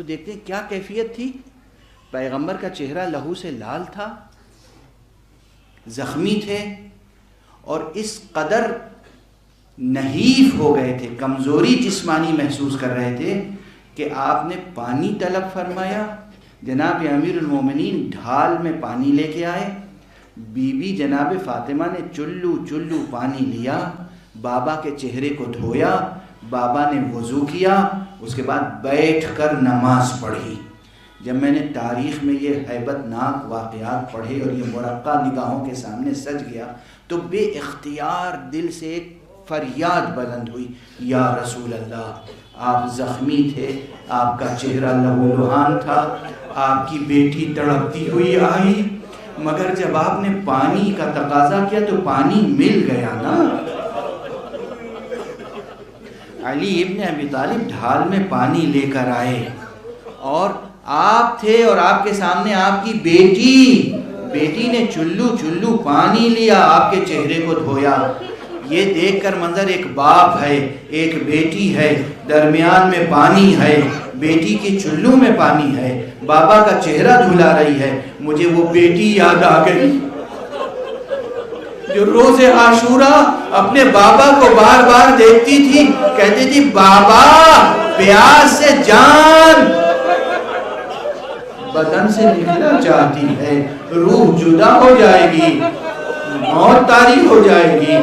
تو دیکھتے ہیں کیا کیفیت تھی. پیغمبر کا چہرہ لہو سے لال تھا، زخمی تھے، اور اس قدر نحیف ہو گئے تھے، کمزوری جسمانی محسوس کر رہے تھے کہ آپ نے پانی طلب فرمایا. جناب امیر المومنین ڈھال میں پانی لے کے آئے. بی بی جناب فاطمہ نے چلو چلو پانی لیا، بابا کے چہرے کو دھویا، بابا نے وضو کیا، اس کے بعد بیٹھ کر نماز پڑھی. جب میں نے تاریخ میں یہ ہیبت ناک واقعات پڑھے اور یہ مرقع نگاہوں کے سامنے سج گیا تو بے اختیار دل سے ایک فریاد بلند ہوئی، یا رسول اللہ، آپ زخمی تھے، آپ کا چہرہ لہو لہان تھا، آپ کی بیٹی تڑپتی ہوئی آئی، مگر جب آپ نے پانی کا تقاضا کیا تو پانی مل گیا نا. علی ابن ابی طالب ڈھال میں پانی لے کر آئے، اور آپ تھے اور آپ کے سامنے آپ کی بیٹی نے چلو چلو پانی لیا، آپ کے چہرے کو دھویا. یہ دیکھ کر منظر، ایک باپ ہے، ایک بیٹی ہے، درمیان میں پانی ہے، بیٹی کی چلو میں پانی ہے، بابا کا چہرہ دھلا رہی ہے. مجھے وہ بیٹی یاد آ گئی جو روز عاشورہ اپنے بابا کو بار بار دیکھتی تھی، کہتی تھی بابا پیاس سے جان بدن سے نکلنا چاہتی ہے، روح جدا ہو جائے گی، موت طاری ہو جائے گی،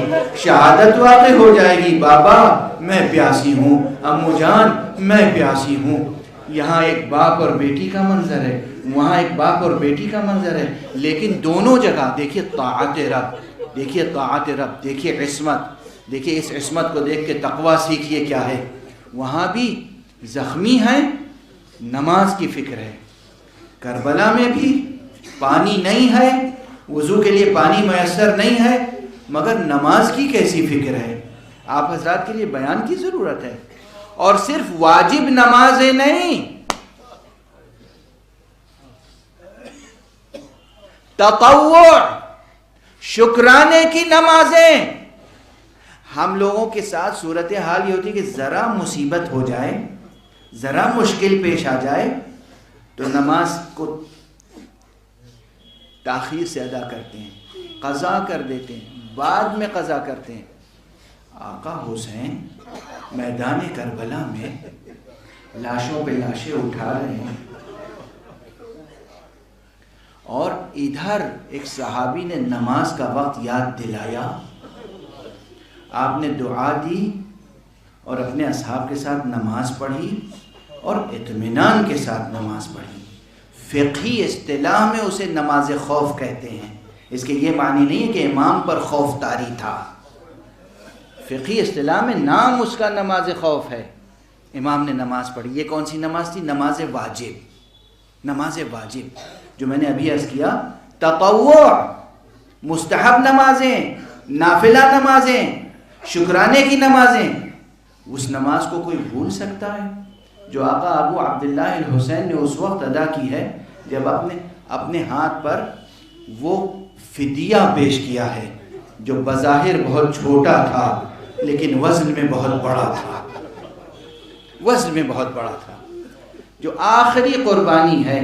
شہادت واقع ہو جائے گی. بابا میں پیاسی ہوں، امو جان میں پیاسی ہوں. یہاں ایک باپ اور بیٹی کا منظر ہے، وہاں ایک باپ اور بیٹی کا منظر ہے، لیکن دونوں جگہ دیکھیے طاعت رب، دیکھیے طاعت رب، دیکھیے عصمت، دیکھیے اس عصمت کو دیکھ کے تقویٰ سیکھیے کیا ہے. وہاں بھی زخمی ہیں، نماز کی فکر ہے. کربلا میں بھی پانی نہیں ہے، وضو کے لیے پانی میسر نہیں ہے، مگر نماز کی کیسی فکر ہے. آپ حضرات کے لیے بیان کی ضرورت ہے. اور صرف واجب نمازیں نہیں، تطوع شکرانے کی نمازیں. ہم لوگوں کے ساتھ صورتحال یہ ہوتی ہے کہ ذرا مصیبت ہو جائے، ذرا مشکل پیش آ جائے تو نماز کو تاخیر سے ادا کرتے ہیں، قضا کر دیتے ہیں، بعد میں قضا کرتے ہیں. آقا حسین میدان کربلا میں لاشوں پہ لاشیں اٹھا رہے ہیں، اور ادھر ایک صحابی نے نماز کا وقت یاد دلایا. آپ نے دعا دی اور اپنے اصحاب کے ساتھ نماز پڑھی اور اطمینان کے ساتھ نماز پڑھی. فقہی اصطلاح میں اسے نماز خوف کہتے ہیں. اس کے یہ معنی نہیں ہے کہ امام پر خوف طاری تھا. فقہی اصطلاح میں نام اس کا نماز خوف ہے. امام نے نماز پڑھی. یہ کون سی نماز تھی؟ نماز واجب. نماز واجب جو میں نے ابھی عرض کیا، تطوع مستحب نمازیں، نافلہ نمازیں، شکرانے کی نمازیں. اس نماز کو کوئی بھول سکتا ہے جو آقا ابو عبداللہ الحسین نے اس وقت ادا کی ہے جب اپنے ہاتھ پر وہ فدیہ پیش کیا ہے جو بظاہر بہت چھوٹا تھا لیکن وزن میں بہت بڑا تھا. وزن میں بہت بڑا تھا. جو آخری قربانی ہے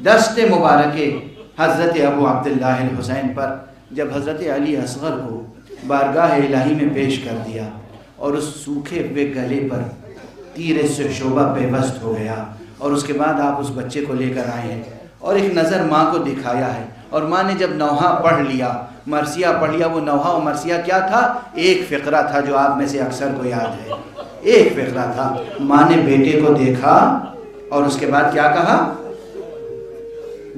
دست مبارک حضرت ابو عبداللہ الحسین پر، جب حضرت علی اصغر کو بارگاہ الہی میں پیش کر دیا اور اس سوکھے ہوئے گلے پر تیر سے شعبہ پیوست ہو گیا، اور اس کے بعد آپ اس بچے کو لے کر آئے ہیں اور ایک نظر ماں کو دکھایا ہے، اور ماں نے جب نوحہ پڑھ لیا، مرثیہ پڑھ لیا. وہ نوحہ و مرثیہ کیا تھا؟ ایک فقرہ تھا جو آپ میں سے اکثر کو یاد ہے. ایک فقرہ تھا. ماں نے بیٹے کو دیکھا اور اس کے بعد کیا کہا؟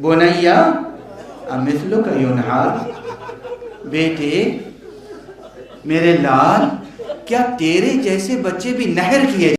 بنیا امثلک ینحار، بیٹے میرے لال، کیا تیرے جیسے بچے بھی نہر کیے